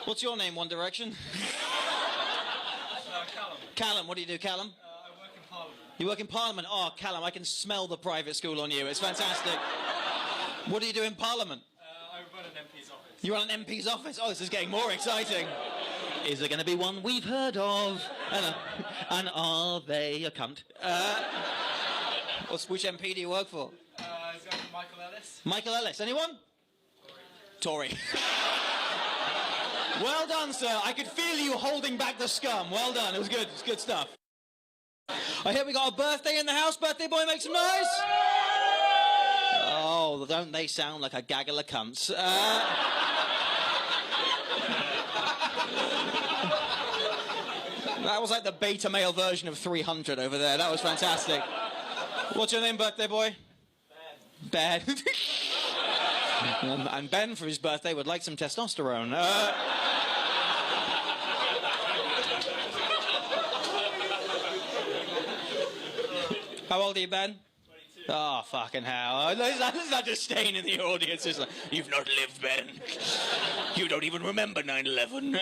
What's your name, One Direction? Callum. Callum, what do you do, Callum? I work in Parliament. You work in Parliament? Oh, Callum, I can smell the private school on you. It's fantastic. What do you do in Parliament? I run an MP's office. You run an MP's office? Oh, this is getting more exciting. Is there going to be one we've heard of? And are they a cunt? Which MP do you work for? Michael Ellis. Michael Ellis. Anyone? Tory. Well done, sir. I could feel you holding back the scum. Well done. It was good. It's good stuff. I hear we got a birthday in the house. Birthday boy, make some noise. Oh, don't they sound like a gaggle of cunts? That was like the beta male version of 300 over there. That was fantastic. What's your name, birthday boy? Ben. Ben. And Ben, for his birthday, would like some testosterone. How old are you, Ben? 22. Oh, fucking hell. There's not just staying in the audience. It's like, you've not lived, Ben. You don't even remember 9/11.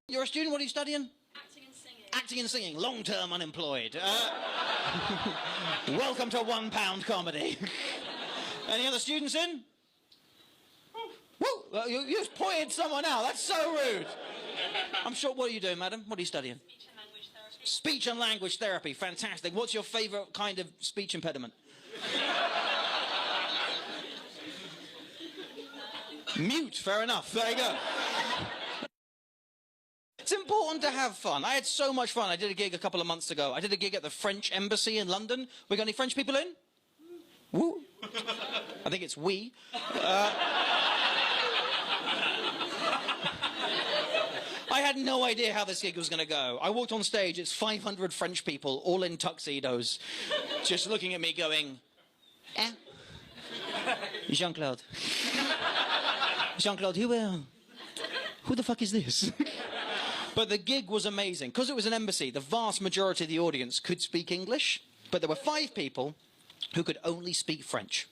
You're a student? What are you studying? Acting and singing. Acting and singing. Long-term unemployed. Welcome to £1 comedy. Any other students in? Woo! You just pointed someone out. That's so rude. I'm sure. What are you doing, madam? What are you studying? Speech and language therapy. Speech and language therapy. Fantastic. What's your favourite kind of speech impediment? Mute. Fair enough. There you go. It's important to have fun. I had so much fun. I did a gig a couple of months ago. I did a gig at the French Embassy in London. We got any French people in? Woo. I think it's we. I had no idea how this gig was going to go. I walked on stage, it's 500 French people, all in tuxedos, just looking at me going, eh? Jean-Claude. Jean-Claude, who the fuck is this? But the gig was amazing. Because it was an embassy, the vast majority of the audience could speak English, but there were 5 people who could only speak French.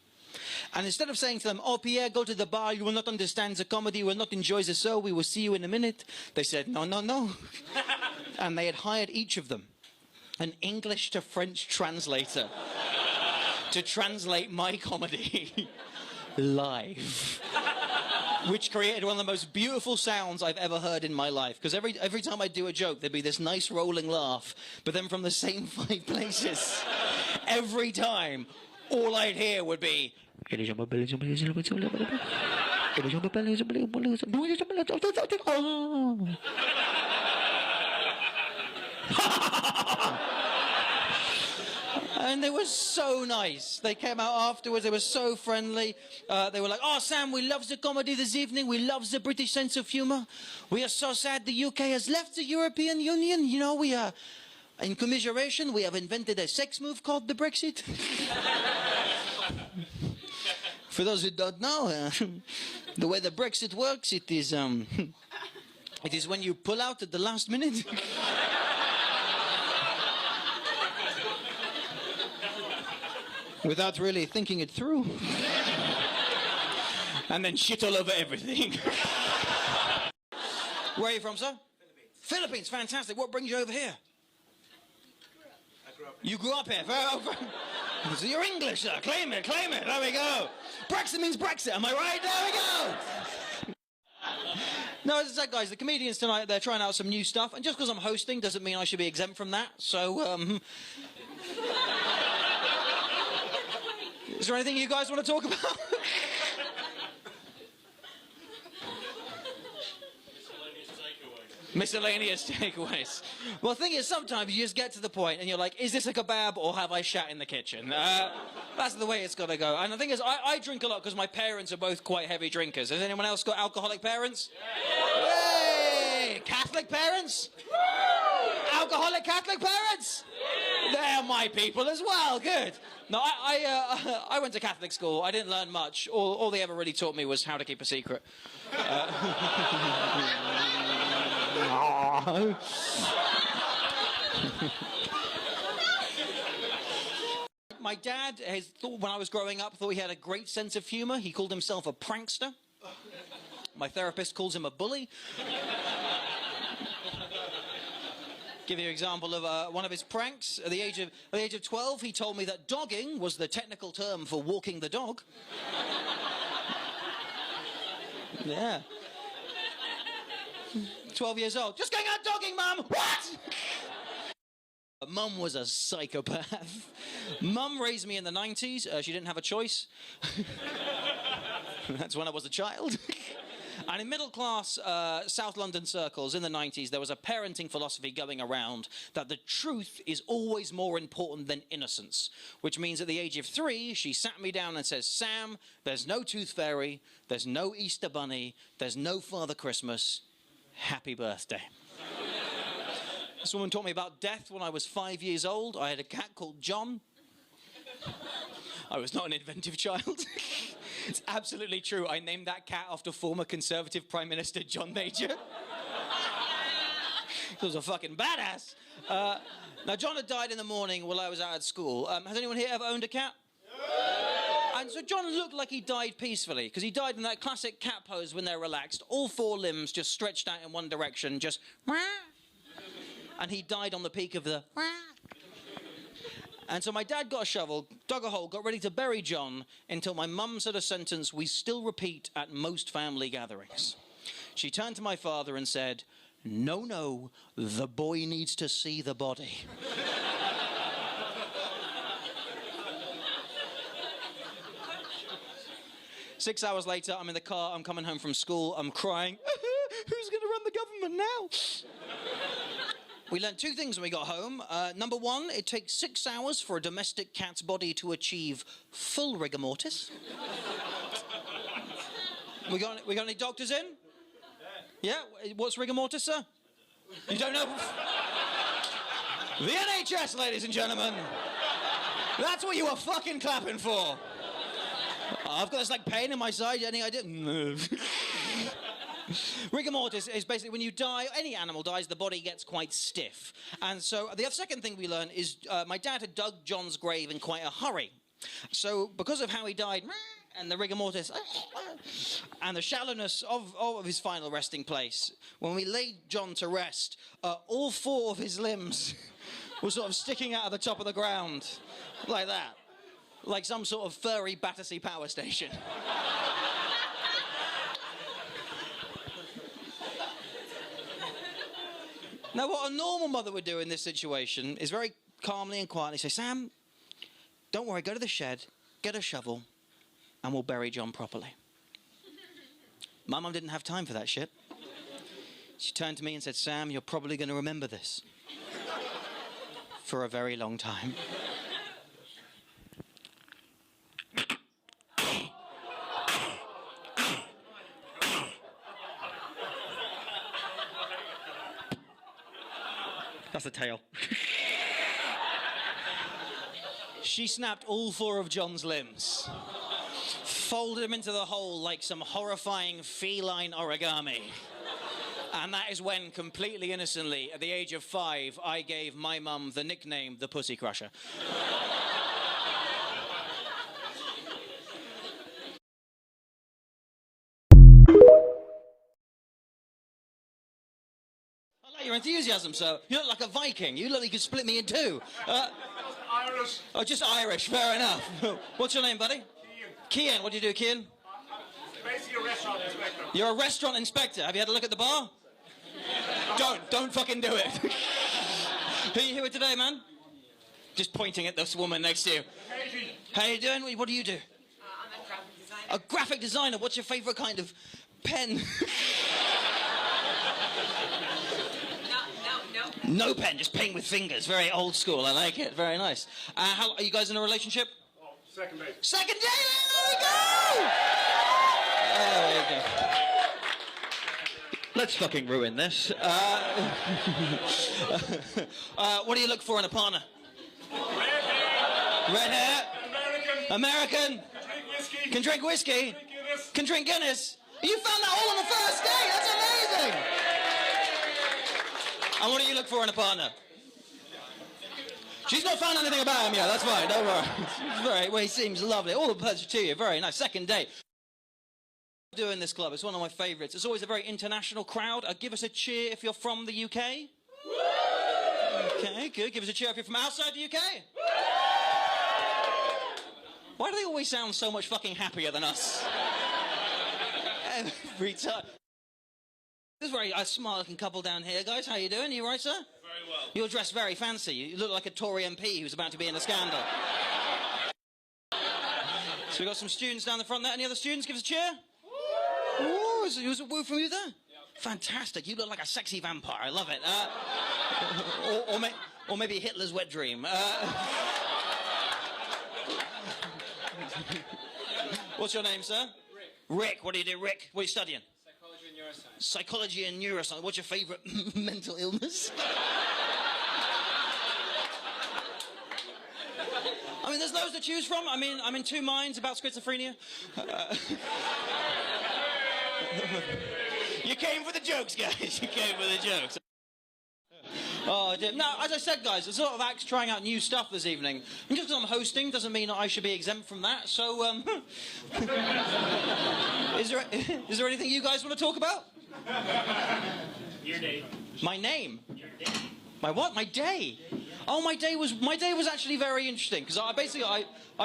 And instead of saying to them, oh, Pierre, go to the bar, you will not understand the comedy, you will not enjoy the show, we will see you in a minute, they said, no, no, no. And they had hired each of them an English to French translator to translate my comedy live. Which created one of the most beautiful sounds I've ever heard in my life. Because every time I do a joke, there'd be this nice rolling laugh, but then from the same 5 places, every time, all I'd hear would be... And they were so nice. They came out afterwards. They were so friendly. They were like, oh, Sam, we love the comedy this evening. We love the British sense of humor. We are so sad the UK has left the European Union. You know, we are... In commiseration, we have invented a sex move called the Brexit. For those who don't know, the way the Brexit works, it is when you pull out at the last minute. Without really thinking it through. And then shit all over everything. Where are you from, sir? Philippines, fantastic. What brings you over here? You grew up here. So you're English, sir. Claim it, claim it. There we go. Brexit means Brexit. Am I right? There we go. No, as I said, guys, the comedians tonight, they're trying out some new stuff. And just because I'm hosting doesn't mean I should be exempt from that. So, is there anything you guys want to talk about? Miscellaneous takeaways. Well, the thing is, sometimes you just get to the point and you're like, is this a kebab or have I shat in the kitchen? That's the way it's got to go. And the thing is, I drink a lot because my parents are both quite heavy drinkers. Has anyone else got alcoholic parents? Yeah. Hey! Catholic parents? Alcoholic Catholic parents? They're my people as well. Good. No, I went to Catholic school. I didn't learn much. All they ever really taught me was how to keep a secret. My dad, when I was growing up, thought he had a great sense of humor. He called himself a prankster. My therapist calls him a bully. Give you an example of one of his pranks. At the age of 12, he told me that dogging was the technical term for walking the dog. Yeah. 12 years old. Just going out dogging, Mum! What? Mum was a psychopath. Mum raised me in the 90s. She didn't have a choice. That's when I was a child. And in middle-class South London circles in the 90s, there was a parenting philosophy going around that the truth is always more important than innocence, which means at the age of 3, she sat me down and says, Sam, there's no tooth fairy, there's no Easter bunny, there's no Father Christmas. Happy birthday. This woman taught me about death when I was 5 years old. I had a cat called John. I was not an inventive child. It's absolutely true. I named that cat after former Conservative Prime Minister John Major. He was a fucking badass. Now, John had died in the morning while I was out at school. Has anyone here ever owned a cat? Yeah. And so John looked like he died peacefully, because he died in that classic cat pose when they're relaxed. All 4 limbs just stretched out in one direction, just... And he died on the peak of the... And so my dad got a shovel, dug a hole, got ready to bury John until my mum said a sentence we still repeat at most family gatherings. She turned to my father and said, "No, no, the boy needs to see the body." Six hours later, I'm in the car, I'm coming home from school, I'm crying. Who's going to run the government now? We learned 2 things when we got home. Number 1, it takes 6 hours for a domestic cat's body to achieve full rigor mortis. We got any doctors in? Yeah? What's rigor mortis, sir? You don't know? The NHS, ladies and gentlemen. That's what you were fucking clapping for. I've got this like pain in my side. Any idea? No. Rigor mortis is basically when you die, any animal dies, the body gets quite stiff. And so the second thing we learned is my dad had dug John's grave in quite a hurry. So because of how he died, and the rigor mortis, and the shallowness of his final resting place, when we laid John to rest, all 4 of his limbs were sort of sticking out of the top of the ground, like that. Like some sort of furry Battersea power station. Now, what a normal mother would do in this situation is very calmly and quietly say, Sam, don't worry, go to the shed, get a shovel, and we'll bury John properly. My mum didn't have time for that shit. She turned to me and said, Sam, you're probably going to remember this for a very long time. That's the tail. She snapped all 4 of John's limbs, folded him into the hole like some horrifying feline origami. And that is when, completely innocently, at the age of 5, I gave my mum the nickname the Pussy Crusher. Your enthusiasm, so you look like a Viking. You look like you could split me in 2. Irish. Oh, just Irish. Fair enough. What's your name, buddy? Kian. What do you do, Kian? Basically a restaurant inspector. You're a restaurant inspector. Have you had a look at the bar? Don't fucking do it. Who are you here with today, man? Just pointing at this woman next to you. Katie. How you doing? What do you do? I'm a graphic designer. A graphic designer. What's your favourite kind of pen? No. No pen, just paint with fingers. Very old school. I like it. Very nice. How are you guys in a relationship? Oh, second date. Second date. There we go. There we go. Let's fucking ruin this. What do you look for in a partner? Red hair. American. Can drink whiskey. Can drink Guinness. You found that all on the first date. That's amazing. And what do you look for in a partner? She's not found anything about him yet, that's fine, don't worry. Very, well, he seems lovely. All the pleasure to you, very nice. Second date. Doing this club, it's one of my favourites. It's always a very international crowd. Give us a cheer if you're from the UK. Okay, good. Give us a cheer if you're from outside the UK. Why do they always sound so much fucking happier than us? Every time. This is very smart looking couple down here, guys. How you doing? You right, sir? Very well. You're dressed very fancy. You look like a Tory MP who's about to be in a scandal. So we've got some students down the front there. Any other students? Give us a cheer. Ooh, was a woo from you there? Yep. Fantastic. You look like a sexy vampire. I love it. Or maybe Hitler's wet dream. What's your name, sir? Rick. Rick. What do you do, Rick? What are you studying? Psychology and neuroscience. Psychology and neuroscience. What's your favourite mental illness? I mean, there's loads to choose from. I mean, I'm in two minds about schizophrenia. You came for the jokes, guys. You came for the jokes. Oh, dear. No, as I said, guys, there's a lot of acts trying out new stuff this evening. And just because I'm hosting doesn't mean that I should be exempt from that. So, is there anything you guys want to talk about? Your name. My name? Your day. My what? My day? Oh, my day was actually very interesting because I've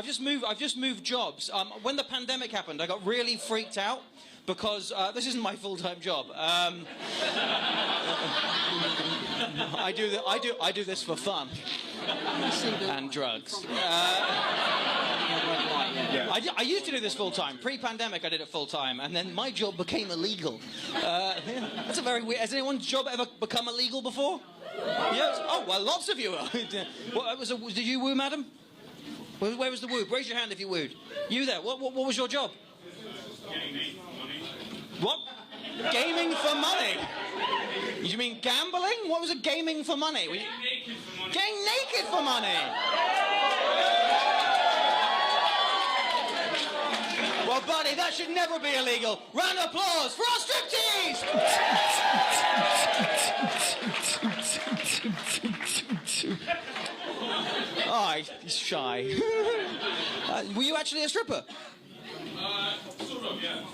just moved jobs. When the pandemic happened, I got really freaked out because this isn't my full-time job. I do this for fun and drugs. I used to do this full-time. Pre-pandemic, I did it full-time, and then my job became illegal. That's a very weird. Has anyone's job ever become illegal before? Yes. Oh, well, lots of you are. Did you woo, madam? Where was the woo? Raise your hand if you wooed. You there. What was your job? Gaming. What? Gaming for money? You mean gambling? What was it? Gaming for money? Getting naked for money. Getting naked for money. Well, buddy, that should never be illegal. Round of applause for our striptease! Oh, he's shy. Were you actually a stripper? Sort of, yeah.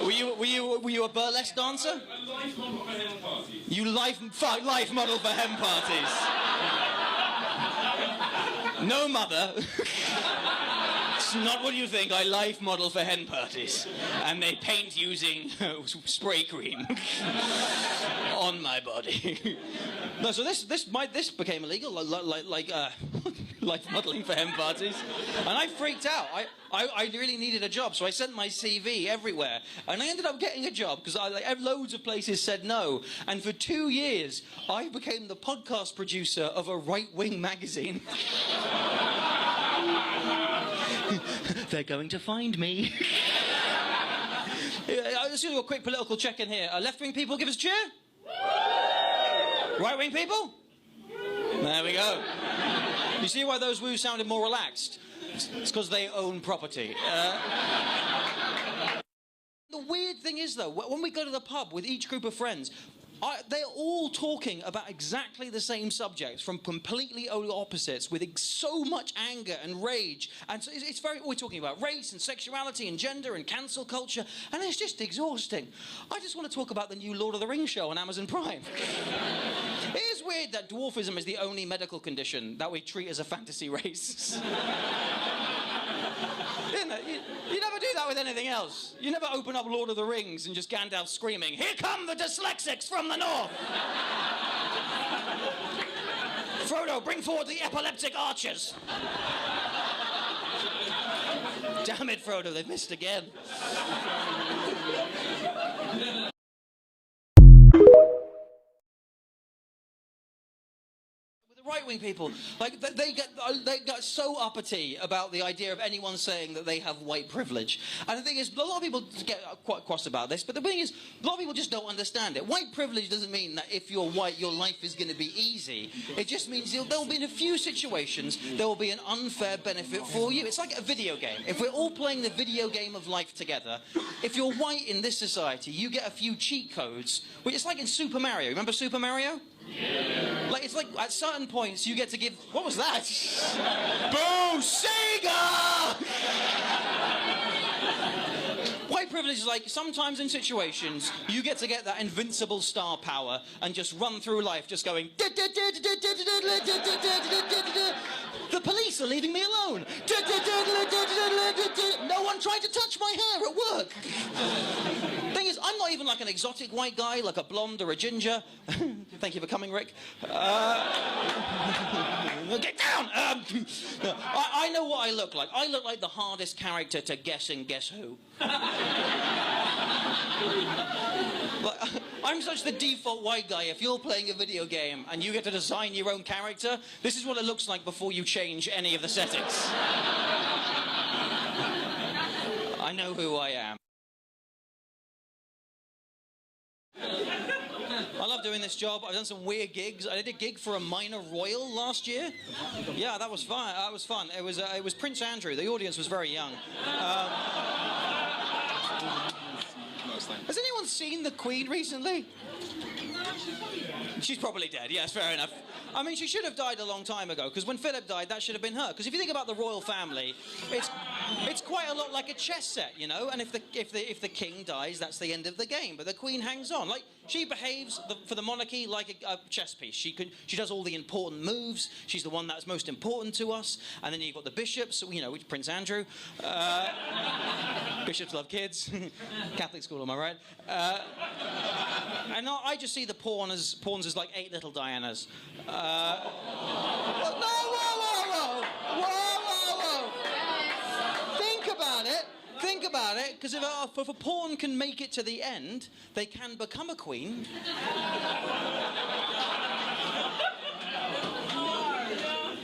Were you a burlesque dancer? A life model for hen parties. You life model for hen parties. No, mother. It's not what you think. I life model for hen parties, and they paint using spray cream on my body. No, so this became illegal, like life modeling for hen parties, and I freaked out. I really needed a job, so I sent my CV everywhere, and I ended up getting a job because loads of places said no. And for 2 years, I became the podcast producer of a right-wing magazine. They're going to find me. Let's do a quick political check-in here. Left-wing people, give us a cheer. Right-wing people? There we go. You see why those woos sounded more relaxed? It's because they own property. The weird thing is, though, when we go to the pub with each group of friends, they're all talking about exactly the same subjects from completely opposites with so much anger and rage. And so we're talking about race and sexuality and gender and cancel culture, and it's just exhausting. I just want to talk about the new Lord of the Rings show on Amazon Prime. It is weird that dwarfism is the only medical condition that we treat as a fantasy race. You never do that with anything else. You never open up Lord of the Rings and just Gandalf screaming, "Here come the dyslexics from the north!" Frodo, bring forward the epileptic archers. Damn it, Frodo, they've missed again. Right-wing people, like they get so uppity about the idea of anyone saying that they have white privilege. And the thing is, a lot of people get quite cross about this, but the thing is, a lot of people just don't understand it. White privilege doesn't mean that if you're white, your life is going to be easy. It just means there will be in a few situations, there will be an unfair benefit for you. It's like a video game. If we're all playing the video game of life together, if you're white in this society, you get a few cheat codes. It's like in Super Mario. Remember Super Mario? Like, it's like at certain points you get to give. What was that? Boo! Sega! White privilege is like sometimes in situations you get to get that invincible star power and just run through life just going. The police are leaving me alone. No one tried to touch my hair at work. Thing is, I'm not even like an exotic white guy, like a blonde or a ginger. Thank you for coming, Rick. Get down! I know what I look like. I look like the hardest character to guess and Guess Who. Like, I'm such the default white guy. If you're playing a video game and you get to design your own character, this is what it looks like before you change any of the settings. I know who I am. I love doing this job. I've done some weird gigs. I did a gig for a minor royal last year. Yeah, that was fun. That was fun. It was Prince Andrew. The audience was very young. Has anyone seen the Queen recently? She's probably dead. Yes, fair enough. I mean, she should have died a long time ago, because when Philip died, that should have been her. Because if you think about the royal family, it's quite a lot like a chess set, you know. And if the king dies, that's the end of the game. But the Queen hangs on. Like, she behaves for the monarchy like a chess piece. She does all the important moves. She's the one that's most important to us. And then you've got the bishops, you know, Prince Andrew. Bishops love kids. Catholic school, am I right? And I just see the pawns as like 8 little Dianas. Whoa. Think about it, because if a pawn can make it to the end, they can become a queen.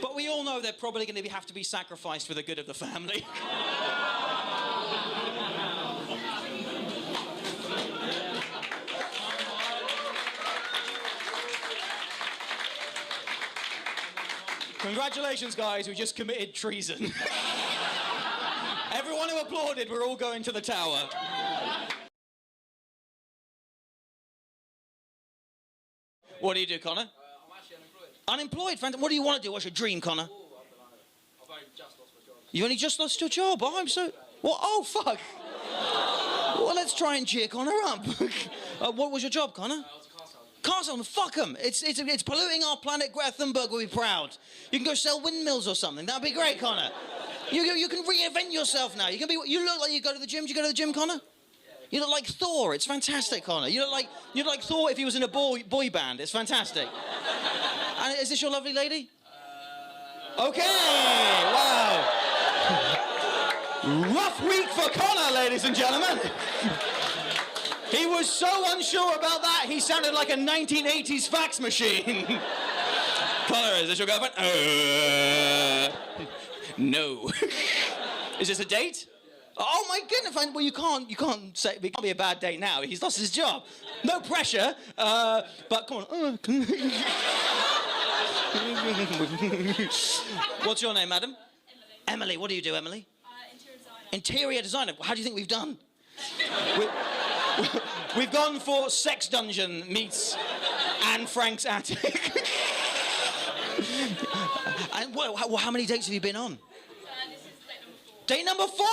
But we all know they're probably going to have to be sacrificed for the good of the family. Congratulations, guys, who just committed treason. Everyone who applauded, we're all going to the tower. What do you do, Connor? I'm actually unemployed. Unemployed? Fantastic. What do you want to do? What's your dream, Connor? I've only just lost my job. You only just lost your job? Oh, I'm so... What? Oh, fuck. Well, let's try and cheer Connor up. What was your job, Connor? I was a car salesman. Car salesman, fuck them. It's polluting our planet. Greta Thunberg will be proud. You can go sell windmills or something. That'd be great, Connor. You can reinvent yourself now. You look like you go to the gym. Do you go to the gym, Connor? You look like Thor. It's fantastic, Connor. You look like Thor if he was in a boy band. It's fantastic. And is this your lovely lady? Okay. Wow. Rough week for Connor, ladies and gentlemen. He was so unsure about that, he sounded like a 1980s fax machine. Connor, is this your girlfriend? No. Is this a date? Oh my goodness! Well, you can't say it can't be a bad date now. He's lost his job. No pressure. But come on. What's your name, madam? Emily. What do you do, Emily? Interior designer. Interior designer. How do you think we've done? We've gone for Sex Dungeon meets Anne Frank's attic. And how many dates have you been on? This is Date number 4.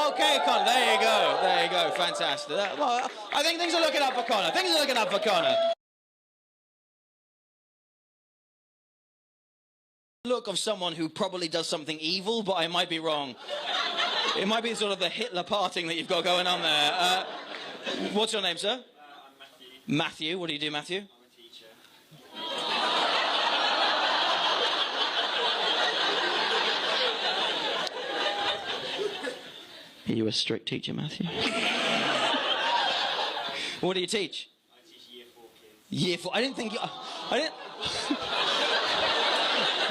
Okay, Connor. There you go. Fantastic. Well, I think things are looking up for Connor. Look of someone who probably does something evil, but I might be wrong. It might be sort of the Hitler parting that you've got going on there. What's your name, sir? I'm Matthew. Matthew. What do you do, Matthew? I'm a teacher. Are you a strict teacher, Matthew? What do you teach? I teach year 4 kids. Year 4. I didn't...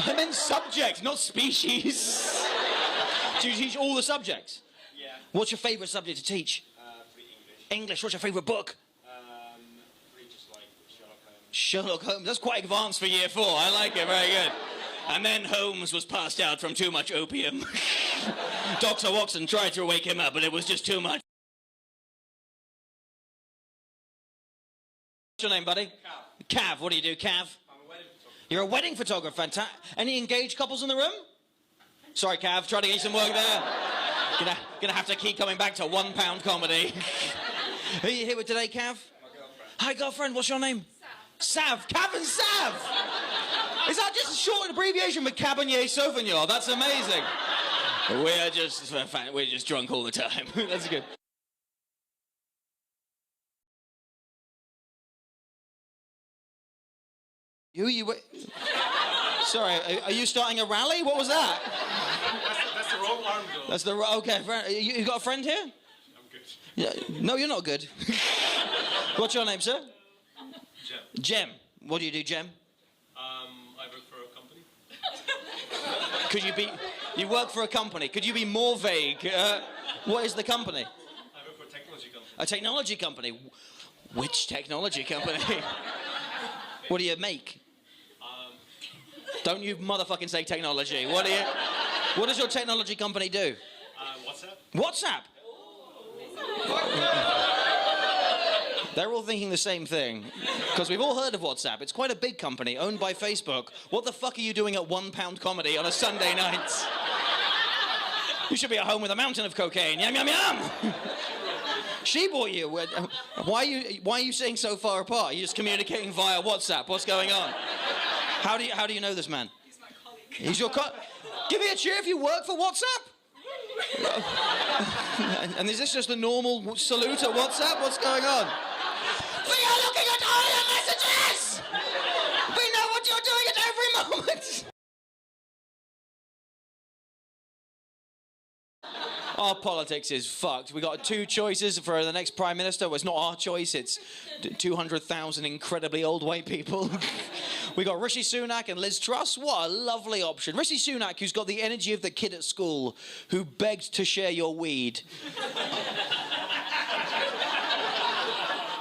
I meant subjects, not species. Do you teach all the subjects? Yeah. What's your favourite subject to teach? English. English. What's your favourite book? Really just like Sherlock Holmes. Sherlock Holmes. That's quite advanced for year 4. I like it. Very good. And then Holmes was passed out from too much opium. Dr. Watson tried to wake him up, but it was just too much. What's your name, buddy? Cav. Cav. What do you do, Cav? I'm You're a wedding photographer. Any engaged couples in the room? Sorry, Cav, trying to get you some work there. Gonna have to keep coming back to £1 comedy. Who are you here with today, Cav? My girlfriend. Hi, girlfriend. What's your name? Sav. Cav and Sav. Is that just a short abbreviation for Cabernet Sauvignon? That's amazing. We're just drunk all the time. That's good. Who are you? Sorry, are you starting a rally? What was that? That's the wrong arm, though. That's the okay. You got a friend here? I'm good. Yeah. No, you're not good. What's your name, sir? Jem. Jem. What do you do, Jem? I work for a company. Could you be? You work for a company. Could you be more vague? What is the company? I work for a technology company. A technology company. Which technology company? What do you make? Don't you motherfucking say technology. What does your technology company do? WhatsApp. WhatsApp? They're all thinking the same thing. Because we've all heard of WhatsApp. It's quite a big company, owned by Facebook. What the fuck are you doing at £1 comedy on a Sunday night? You should be at home with a mountain of cocaine. Yum, yum, yum! She bought you. Why are you sitting so far apart? You're just communicating via WhatsApp. What's going on? How do you know this man? He's my colleague. He's your Give me a cheer if you work for WhatsApp. And is this just a normal salute at WhatsApp? What's going on? We are looking at all your messages. We know what you're doing at every moment. Our politics is fucked. We got two choices for the next Prime Minister. Well, it's not our choice, it's 200,000 incredibly old white people. We got Rishi Sunak and Liz Truss. What a lovely option. Rishi Sunak, who's got the energy of the kid at school who begged to share your weed.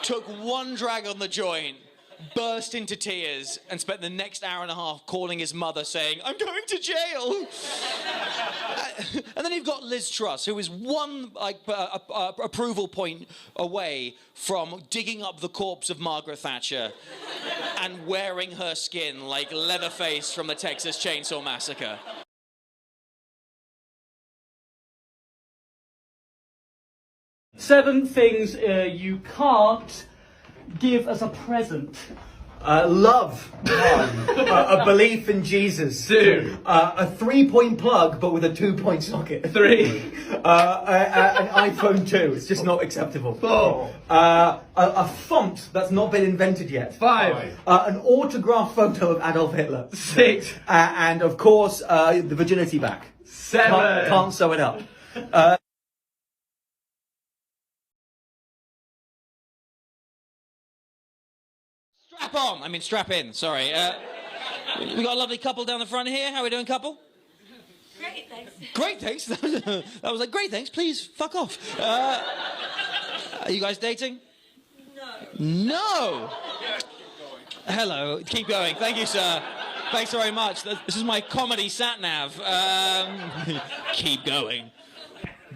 Took one drag on the joint, burst into tears, and spent the next hour and a half calling his mother saying, I'm going to jail. And then you've got Liz Truss, who is one approval point away from digging up the corpse of Margaret Thatcher and wearing her skin like Leatherface from the Texas Chainsaw Massacre. Seven things you can't give as a present. Love. A belief in Jesus. 2. A 3-point plug, but with a 2-point socket. 3. An iPhone 2. It's just not acceptable. 4. A font that's not been invented yet. 5. An autograph photo of Adolf Hitler. 6. And of course, the virginity back. 7. Can't sew it up. Strap in, sorry. We got a lovely couple down the front here. How are we doing, couple? Great, thanks. Great, thanks. That was like, great, thanks, please, fuck off. Are you guys dating? No. Hello, keep going. Thank you, sir. Thanks very much. This is my comedy sat-nav. Keep going.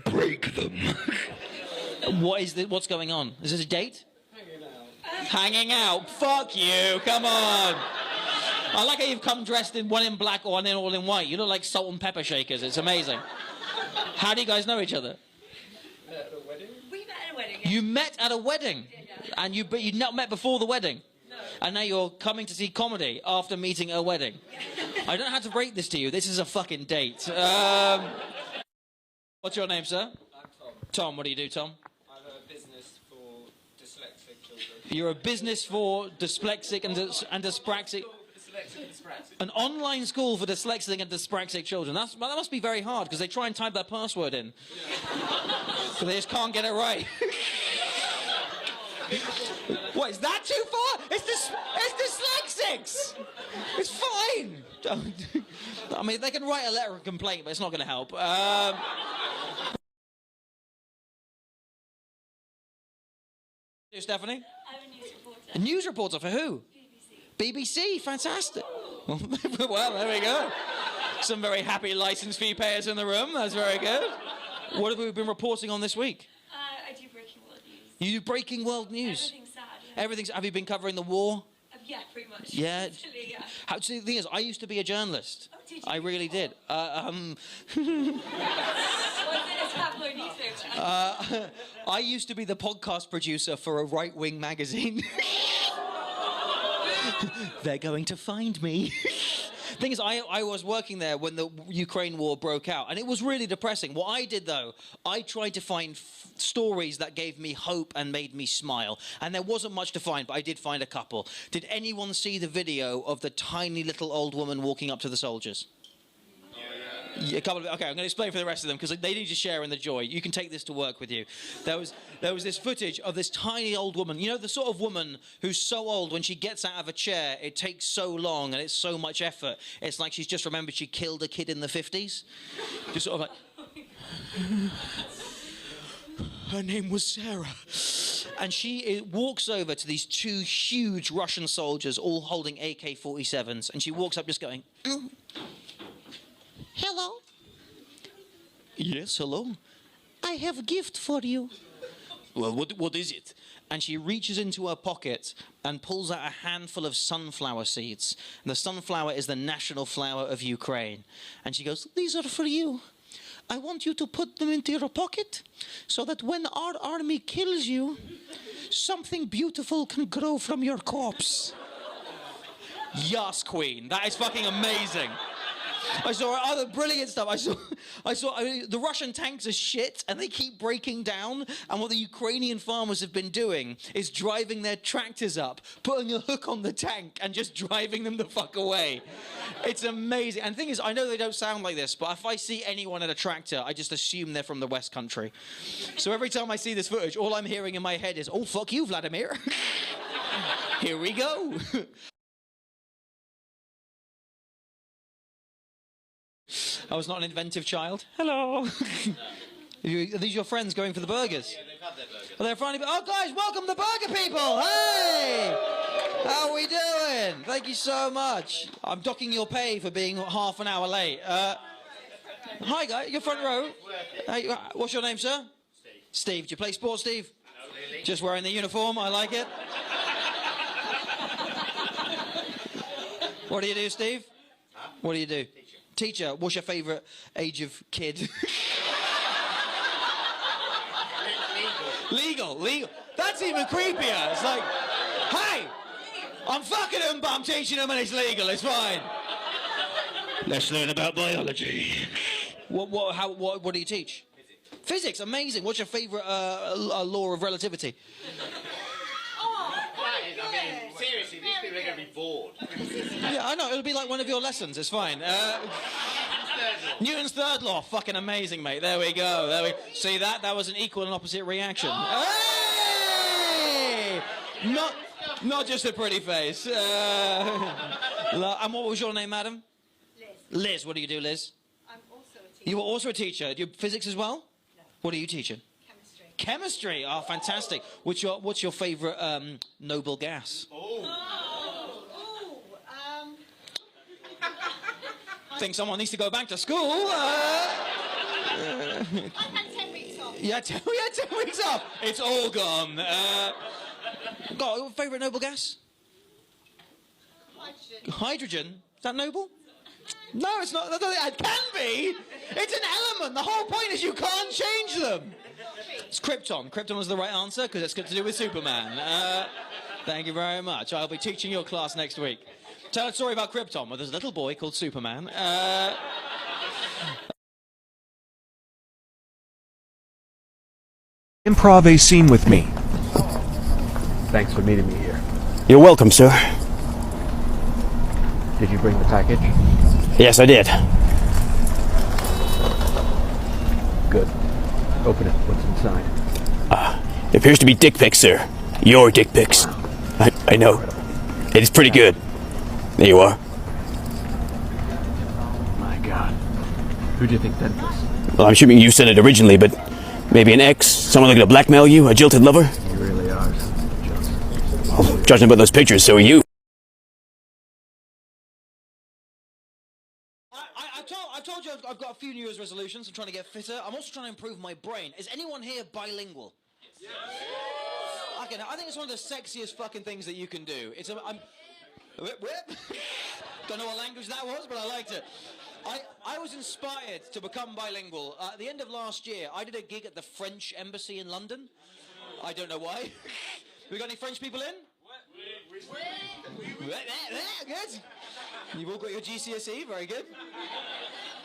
Break them. What's going on? Is this a date? Hanging out. Fuck you. Come on. I like how you've come dressed in one in black or one in all in white. You look like salt and pepper shakers. It's amazing. How do you guys know each other? We met at a wedding. You met at a wedding? Yeah. And you not met before the wedding? No. And now you're coming to see comedy after meeting at a wedding? I don't know how to break this to you. This is a fucking date. What's your name, sir? I'm Tom. Tom, what do you do, Tom? I have a business for dyslexic children. You're a business for dyslexic and dyspraxic... An online school for dyslexic and dyspraxic children. That must be very hard, because they try and type their password in. So they just can't get it right. What, is that too far? It's dyslexics! It's fine! I mean, they can write a letter of complaint, but it's not going to help. Stephanie? I'm a news reporter. A news reporter for who? BBC, fantastic. Well, there we go. Some very happy license fee payers in the room. That's very good. What have we been reporting on this week? I do breaking world news. You do breaking world news. Everything's sad. Yeah. Everything's. Have you been covering the war? I've Yeah, pretty much. Yeah. Literally, yeah. The thing is, I used to be a journalist. Oh, did you? I really did. Was it a tabloid newspaper? I used to be the podcast producer for a right-wing magazine. They're going to find me. Thing is, I was working there when the Ukraine war broke out, and it was really depressing. What I did, though, I tried to find stories that gave me hope and made me smile. And there wasn't much to find, but I did find a couple. Did anyone see the video of the tiny little old woman walking up to the soldiers? Yeah, a couple of, okay, I'm going to explain for the rest of them because they need to share in the joy. You can take this to work with you. There was this footage of this tiny old woman. You know, the sort of woman who's so old when she gets out of a chair, it takes so long and it's so much effort. It's like she's just remembered she killed a kid in the 50s. Just sort of like... Her name was Sarah. And she walks over to these two huge Russian soldiers all holding AK-47s. And she walks up just going... Hello? Yes, hello? I have a gift for you. Well, what is it? And she reaches into her pocket and pulls out a handful of sunflower seeds. And the sunflower is the national flower of Ukraine. And she goes, these are for you. I want you to put them into your pocket so that when our army kills you, something beautiful can grow from your corpse. Yes, Queen. That is fucking amazing. I saw other brilliant stuff. I saw the Russian tanks are shit and they keep breaking down. And what the Ukrainian farmers have been doing is driving their tractors up, putting a hook on the tank and just driving them the fuck away. It's amazing. And the thing is, I know they don't sound like this, but if I see anyone at a tractor, I just assume they're from the West Country. So every time I see this footage, all I'm hearing in my head is, oh, fuck you, Vladimir. Here we go. I was not an inventive child. Hello. Are these your friends going for the burgers? Yeah, they've had their burgers. Oh, they're finally... Oh, guys, welcome the burger people. Hey! How are we doing? Thank you so much. I'm docking your pay for being half an hour late. Hi, guys. Your front row. Hey, what's your name, sir? Steve. Steve. Do you play sports, Steve? No, really? Just wearing the uniform. I like it. What do you do, Steve? Huh? What do you do? Teacher. What's your favourite age of kid? Legal. That's even creepier. It's like, hey, I'm fucking him, but I'm teaching him and it's legal. It's fine. Let's learn about biology. What do you teach? Physics. Amazing. What's your favourite law of relativity? Seriously, these people are going to be bored. Yeah, I know. It'll be like one of your lessons. It's fine. Newton's third law. Fucking amazing, mate. There we go. See that? That was an equal and opposite reaction. Hey! Not just a pretty face. And what was your name, madam? Liz. Liz. What do you do, Liz? I'm also a teacher. You were also a teacher. Do you physics as well? No. What are you teaching? Chemistry. Chemistry. Oh, fantastic. What's your favourite noble gas? Think someone needs to go back to school. I've had 10 weeks off. Yeah, 10 weeks off. It's all gone. Got your favourite noble gas? Hydrogen. Hydrogen. Is that noble? No, it's not. It can be. It's an element. The whole point is you can't change them. It's Krypton. Krypton was the right answer because it's got to do with Superman. Thank you very much. I'll be teaching your class next week. Tell a story about Krypton, where there's a little boy called Superman. Improv a scene with me. Thanks for meeting me here. You're welcome, sir. Did you bring the package? Yes, I did. Good. Open it. What's inside? It appears to be dick pics, sir. Your dick pics. I know. It is pretty good. There you are. My God. Who do you think sent this? Well, I'm assuming you sent it originally, but maybe an ex? Someone looking to blackmail you? A jilted lover? You really are just... Well, judging by those pictures, so are you. I told you I've got a few New Year's resolutions. I'm trying to get fitter. I'm also trying to improve my brain. Is anyone here bilingual? Yes. I think it's one of the sexiest fucking things that you can do. Whip, whip. Don't know what language that was, but I liked it. I was inspired to become bilingual. At the end of last year, I did a gig at the French Embassy in London. I don't know why. We got any French people in? Good. You've all got your GCSE, very good.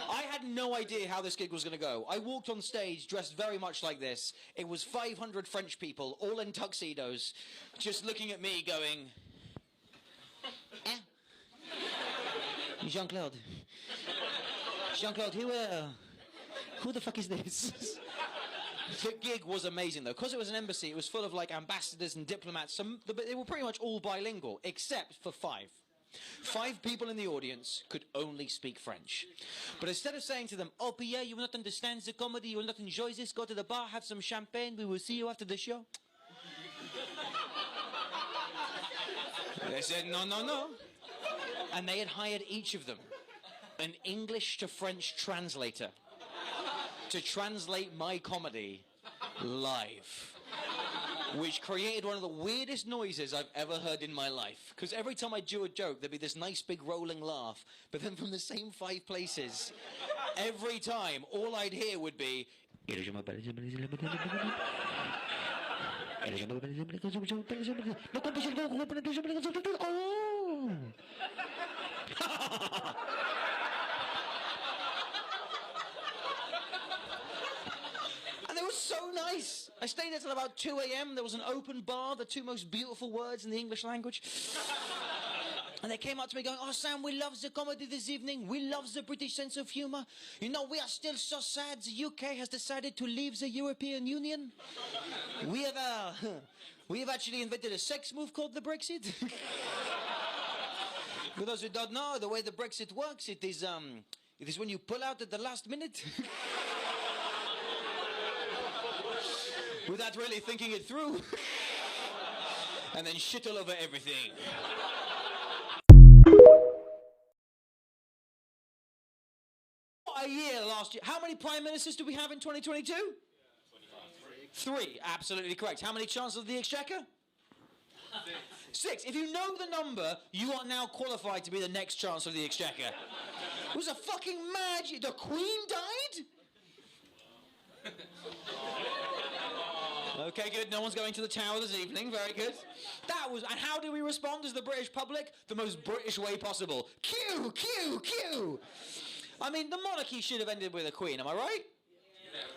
I had no idea how this gig was going to go. I walked on stage dressed very much like this. It was 500 French people, all in tuxedos, just looking at me going, Jean-Claude. Jean-Claude, who the fuck is this? The gig was amazing though. Because it was an embassy, it was full of like ambassadors and diplomats. But they were pretty much all bilingual, except for 5. 5 people in the audience could only speak French. But instead of saying to them, oh Pierre, you will not understand the comedy, you will not enjoy this, go to the bar, have some champagne, we will see you after the show. They said, no. And they had hired each of them an English to French translator to translate my comedy live, which created one of the weirdest noises I've ever heard in my life. Because every time I do a joke, there'd be this nice big rolling laugh, but then from the same 5 places, every time, all I'd hear would be, and it was so nice. I stayed there till about 2 a.m. There was an open bar, the 2 most beautiful words in the English language. And they came up to me going, oh Sam, we love the comedy this evening. We love the British sense of humor. You know, we are still so sad the UK has decided to leave the European Union. We have actually invented a sex move called the Brexit. For those who don't know, the way the Brexit works, it is when you pull out at the last minute. Without really thinking it through. And then shit all over everything. What a year last year. How many prime ministers do we have in 2022? 3, absolutely correct. How many chancellors of the Exchequer? 6. If you know the number, you are now qualified to be the next Chancellor of the Exchequer. It was a fucking mad year. The Queen died? Okay, good. No one's going to the Tower this evening. Very good. And how do we respond as the British public? The most British way possible. Q, Q, Q. I mean, the monarchy should have ended with a queen, am I right?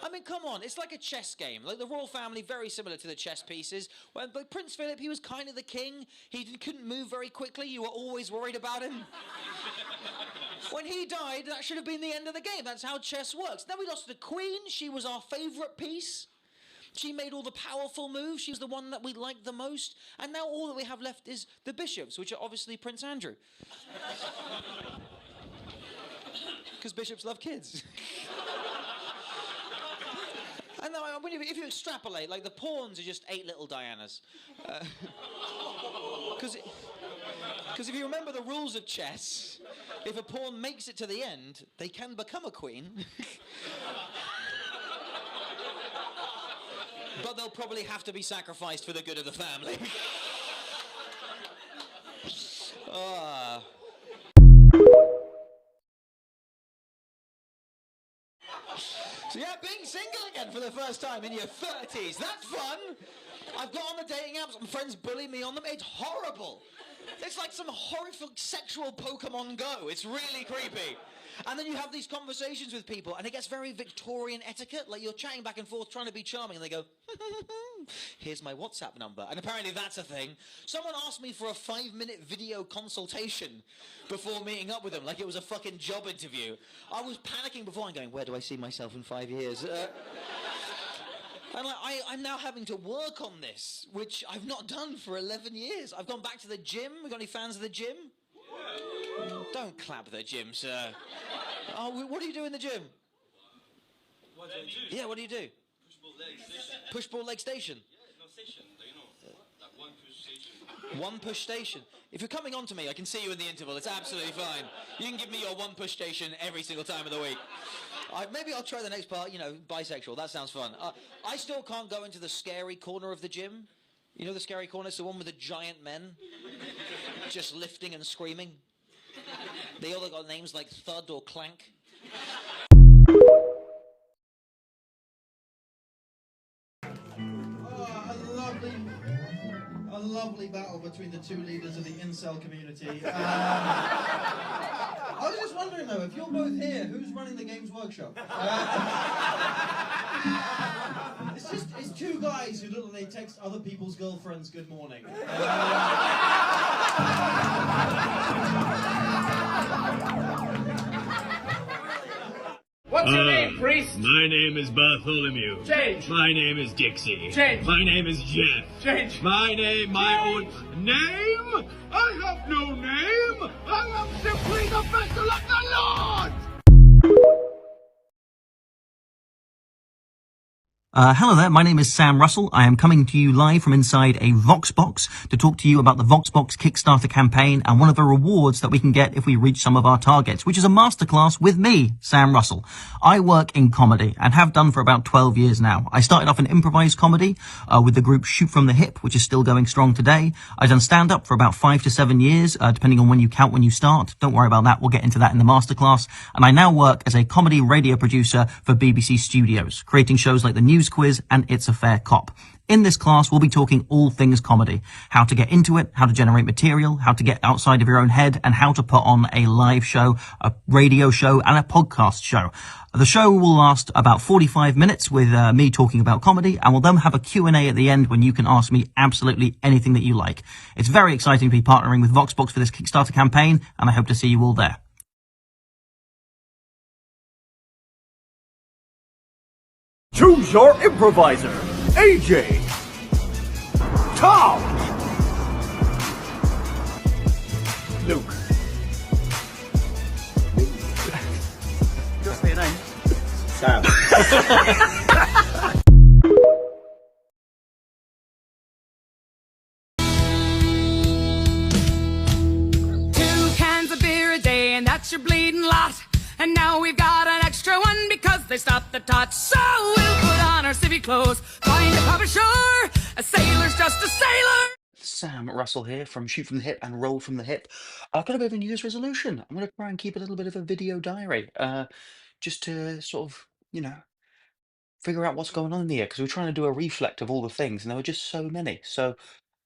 I mean, come on, it's like a chess game. Like the royal family, very similar to the chess pieces. But Prince Philip, he was kind of the king. He couldn't move very quickly. You were always worried about him. When he died, that should have been the end of the game. That's how chess works. Then we lost the Queen. She was our favourite piece. She made all the powerful moves. She was the one that we liked the most. And now all that we have left is the bishops, which are obviously Prince Andrew. Because bishops love kids. And now, if you extrapolate, like the pawns are just 8 little Dianas. Because if you remember the rules of chess, if a pawn makes it to the end, they can become a queen. But they'll probably have to be sacrificed for the good of the family. So yeah, being single again for the first time in your 30s. That's fun. I've got on the dating apps, my friends bully me on them. It's horrible. It's like some horrific sexual Pokemon Go. It's really creepy. And then you have these conversations with people, and it gets very Victorian etiquette. Like you're chatting back and forth, trying to be charming, and they go, here's my WhatsApp number. And apparently that's a thing. Someone asked me for a 5-minute video consultation before meeting up with them, like it was a fucking job interview. I was panicking before and going, where do I see myself in 5 years? And like, I'm now having to work on this, which I've not done for 11 years. I've gone back to the gym. We got any fans of the gym? Don't clap the gym, sir. Oh, what do you do in the gym? What do I do? Yeah, what do you do? Push-pull leg station. Push-pull leg station? Yeah, no station. You know, that one push station. One push station. If you're coming on to me, I can see you in the interval. It's absolutely fine. You can give me your one push station every single time of the week. Maybe I'll try the next part, you know, bisexual. That sounds fun. I still can't go into the scary corner of the gym. You know the scary corner? It's the one with the giant men. just lifting and screaming. They all got names like Thud or Clank. A lovely battle between the two leaders of the incel community. I was just wondering though, if you're both here, who's running the Games Workshop? It's two guys who look like they text other people's girlfriends good morning. What's your name, priest? My name is Bartholomew. Change. My name is Dixie. Change. My name is Jeff. Change. My name, my own name? I have no name. I am simply the vessel of the Lord. Hello there, my name is Sam Russell. I am coming to you live from inside a VoxBox to talk to you about the VoxBox Kickstarter campaign and one of the rewards that we can get if we reach some of our targets, which is a masterclass with me, Sam Russell. I work in comedy and have done for about 12 years now. I started off in improvised comedy with the group Shoot From The Hip, which is still going strong today. I've done stand-up for about 5 to 7 years, depending on when you count when you start. Don't worry about that, we'll get into that in the masterclass. And I now work as a comedy radio producer for BBC Studios, creating shows like The News Quiz and It's a Fair Cop. In this class, we'll be talking all things comedy, how to get into it, how to generate material, how to get outside of your own head, and how to put on a live show, a radio show, and a podcast show. The show will last about 45 minutes with me talking about comedy, and we'll then have a Q&A at the end when you can ask me absolutely anything that you like. It's very exciting to be partnering with VoxBox for this Kickstarter campaign, and I hope to see you all there. Choose your improviser. AJ. Tom. Luke. Just say your name. Sam. Two cans of beer a day, and that's your bleeding lot. And now we've got an extra one because they stopped the tots. So we'll put on our civvy clothes, find a pub ashore. A sailor's just a sailor. Sam Russell here from Shoot From The Hip and Roll From The Hip. I've got a bit of a New Year's resolution. I'm going to try and keep a little bit of a video diary, just to sort of, figure out what's going on in the year, because we're trying to do a reflect of all the things, and there were just so many. So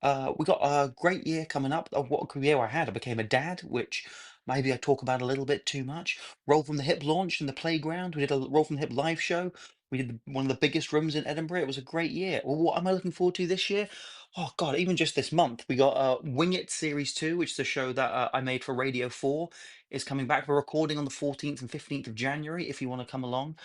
we got a great year coming up. What a good year I had. I became a dad, which maybe I talk about a little bit too much. Roll From The Hip launched in the playground. We did a Roll From The Hip live show. We did one of the biggest rooms in Edinburgh. It was a great year. Well, what am I looking forward to this year? Oh God, even just this month, we got Wing It Series 2, which is a show that I made for Radio 4, is coming back. We're recording on the 14th and 15th of January if you want to come along.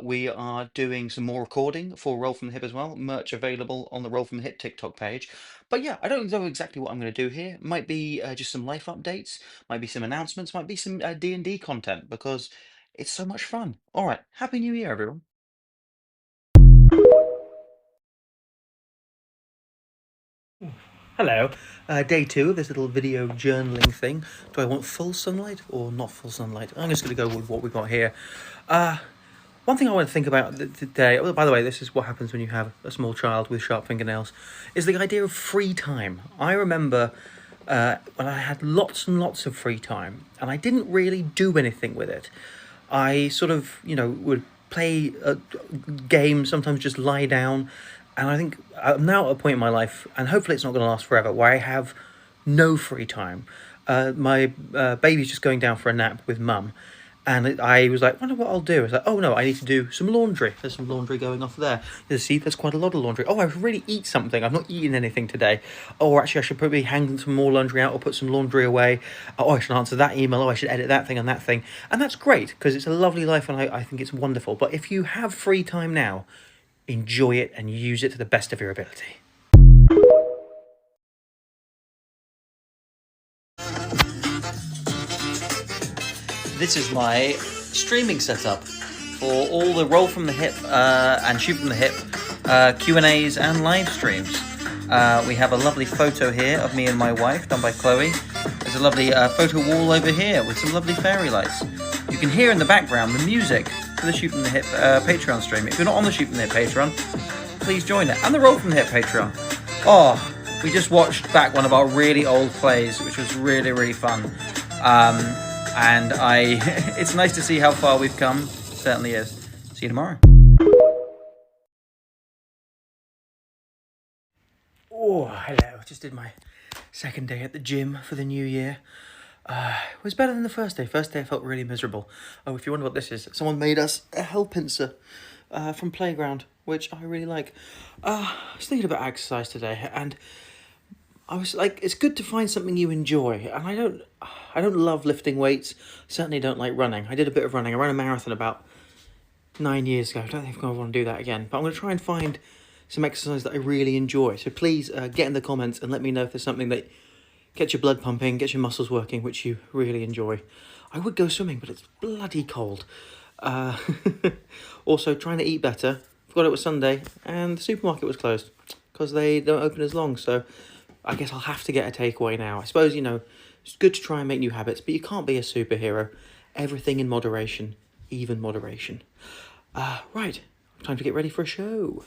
We are doing some more recording for Roll From The Hip as well. Merch available on the Roll From The Hip TikTok page. But yeah, I don't know exactly what I'm going to do here. Might be just some life updates, might be some announcements, might be some D&D content, because it's so much fun. All right, Happy New Year, everyone. Hello, day 2 of this little video journaling thing. Do I want full sunlight or not full sunlight? I'm just going to go with what we've got here. One thing I want to think about today, oh, by the way, this is what happens when you have a small child with sharp fingernails, is the idea of free time. I remember when I had lots and lots of free time, and I didn't really do anything with it. I sort of, would play a game, sometimes just lie down, and I think I'm now at a point in my life, and hopefully it's not going to last forever, where I have no free time. My baby's just going down for a nap with mum. And I was like, I wonder what I'll do. I was like, oh no, I need to do some laundry. There's some laundry going off there. See, there's quite a lot of laundry. Oh, I should really eat something. I've not eaten anything today. Oh, actually, I should probably hang some more laundry out or put some laundry away. Oh, I should answer that email. Oh, I should edit that thing and that thing. And that's great, because it's a lovely life and I think it's wonderful. But if you have free time now, enjoy it and use it to the best of your ability. This is my streaming setup for all the Roll From The Hip and Shoot From The Hip Q&As and live streams. We have a lovely photo here of me and my wife done by Chloe. There's a lovely photo wall over here with some lovely fairy lights. You can hear in the background the music for the Shoot From The Hip Patreon stream. If you're not on the Shoot From The Hip Patreon, please join it. And the Roll From The Hip Patreon. Oh, we just watched back one of our really old plays, which was really, really fun. And it's nice to see how far we've come. It certainly is. See you tomorrow. Oh, hello. Just did my second day at the gym for the new year. It was better than the first day. First day I felt really miserable. Oh, if you wonder what this is, someone made us a hell pincer from Playground, which I really like. I was thinking about exercise today, and I was like, it's good to find something you enjoy. And I don't love lifting weights. Certainly don't like running. I did a bit of running. I ran a marathon about 9 years ago. I don't think I'm going to want to do that again. But I'm going to try and find some exercise that I really enjoy. So please get in the comments and let me know if there's something that gets your blood pumping, gets your muscles working, which you really enjoy. I would go swimming, but it's bloody cold. Also, trying to eat better. Forgot it was Sunday, and the supermarket was closed because they don't open as long. So I guess I'll have to get a takeaway now. I suppose, you know, it's good to try and make new habits, but you can't be a superhero. Everything in moderation, even moderation. Right, time to get ready for a show.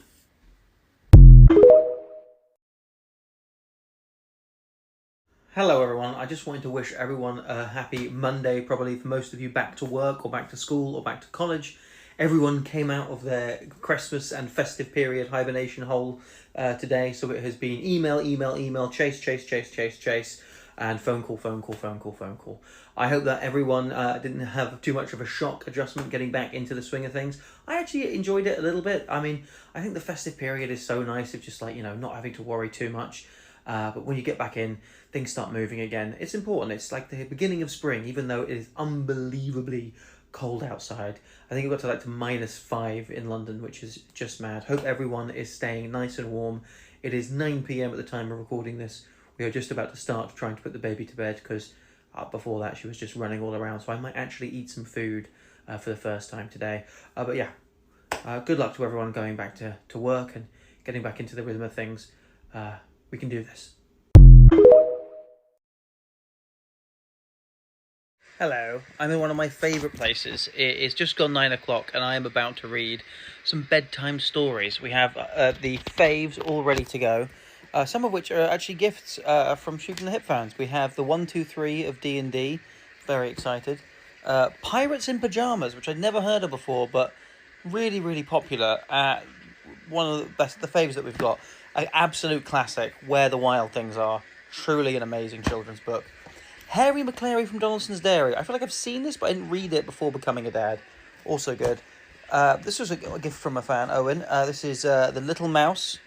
Hello everyone, I just wanted to wish everyone a happy Monday, probably for most of you back to work or back to school or back to college. Everyone came out of their Christmas and festive period hibernation hole today, so it has been email, chase, and phone call. I hope that everyone didn't have too much of a shock adjustment getting back into the swing of things. I actually enjoyed it a little bit. I mean, I think the festive period is so nice of just like, you know, not having to worry too much. But when you get back in, things start moving again. It's important. It's like the beginning of spring, even though it is unbelievably cold outside. I think it got to like to -5 in London, which is just mad. Hope everyone is staying nice and warm. It is 9 p.m. at the time of recording this. We are just about to start trying to put the baby to bed because before that she was just running all around. So I might actually eat some food for the first time today. But yeah, good luck to everyone going back to work and getting back into the rhythm of things. We can do this. Hello, I'm in one of my favourite places. It's just gone 9 o'clock and I am about to read some bedtime stories. We have the faves all ready to go, some of which are actually gifts from Shoot from the Hip fans. We have the 1, 2, 3 of D&D, very excited. Pirates in Pyjamas, which I'd never heard of before, but really, really popular. One of the faves that we've got. An absolute classic, Where the Wild Things Are. Truly an amazing children's book. Harry McClary from Donaldson's Dairy. I feel like I've seen this, but I didn't read it before becoming a dad. Also good. This was a gift from a fan, Owen. This is The Little Mouse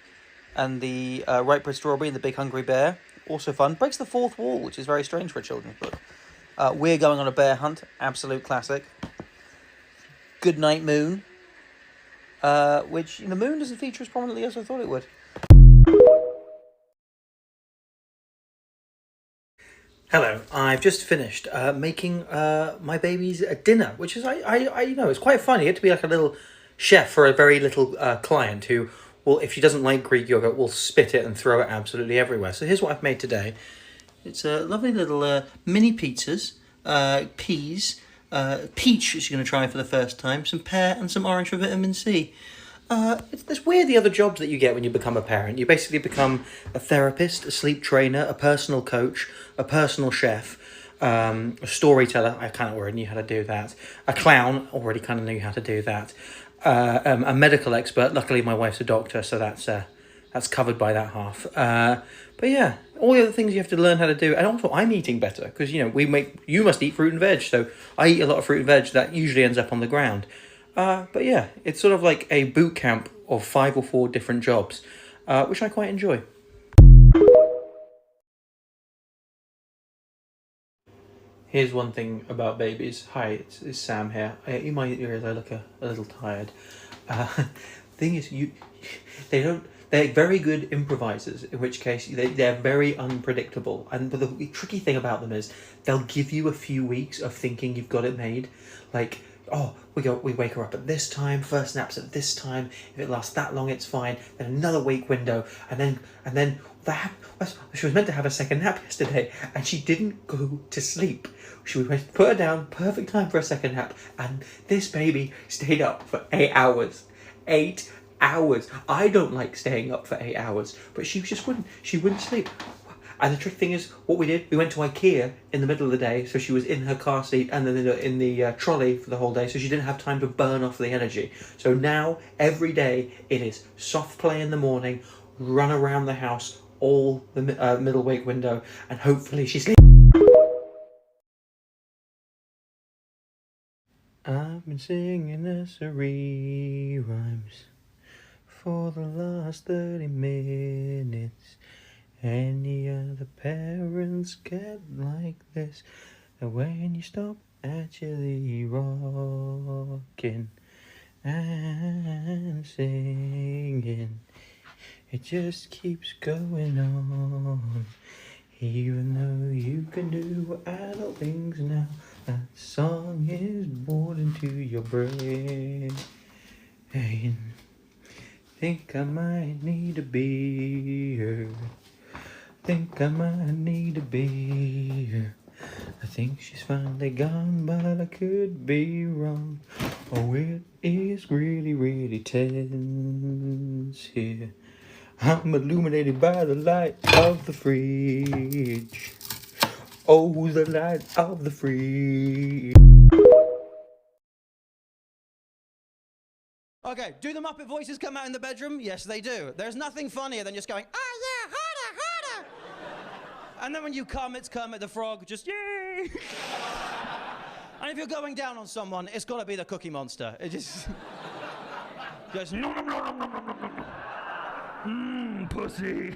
and the Ripe Red Strawberry and the Big Hungry Bear. Also fun. Breaks the fourth wall, which is very strange for a children's book. We're Going on a Bear Hunt. Absolute classic. Good Night Moon. Which the moon doesn't feature as prominently as I thought it would. Hello, I've just finished making my baby's dinner, which is, I you know, it's quite funny. You have to be like a little chef for a very little client who, well, if she doesn't like Greek yogurt, will spit it and throw it absolutely everywhere. So here's what I've made today. It's lovely little mini pizzas, peas, peach she's going to try for the first time, some pear and some orange for vitamin C. It's weird the other jobs that you get when you become a parent. You basically become a therapist, a sleep trainer, a personal coach, a personal chef, a storyteller. I kind of already knew how to do that. A clown, already kind of knew how to do that. A medical expert. Luckily, my wife's a doctor, so that's covered by that half. But yeah, all the other things you have to learn how to do. And also, I'm eating better because, you know, you must eat fruit and veg. So I eat a lot of fruit and veg that usually ends up on the ground. But yeah, it's sort of like a boot camp of 5 or 4 different jobs, which I quite enjoy. Here's one thing about babies. Hi, it's Sam here. In my ears, I look a little tired. Thing is, they're very good improvisers, in which case they're very unpredictable. And but the tricky thing about them is they'll give you a few weeks of thinking you've got it made. Like, oh, we wake her up at this time, first naps at this time, if it lasts that long it's fine, then another wake window, and then that she was meant to have a second nap yesterday and she didn't go to sleep. She put her down, perfect time for a second nap, and this baby stayed up for 8 hours. 8 hours. I don't like staying up for 8 hours, but she just wouldn't. She wouldn't sleep. And the trick thing is, what we did, we went to IKEA in the middle of the day, so she was in her car seat and then in the trolley for the whole day, so she didn't have time to burn off the energy. So now, every day, it is soft play in the morning, run around the house, all the middle wake window, and hopefully she sleeps. I've been singing nursery rhymes for the last 30 minutes. Any other parents get like this? And when you stop actually rocking and singing, it just keeps going on. Even though you can do adult things now, that song is bored into your brain. Think I might need a beer. Think I might need a beer. I think she's finally gone, but I could be wrong. Oh, it is really, really tense here. I'm illuminated by the light of the fridge. Oh, the light of the fridge. Okay, do the Muppet voices come out in the bedroom? Yes, they do. There's nothing funnier than just going, oh yeah, harder, harder. And then when you come, it's Kermit the Frog, just yay. And if you're going down on someone, it's got to be the Cookie Monster. It just goes, nom, nom, nom, nom, nom, nom. Pussy.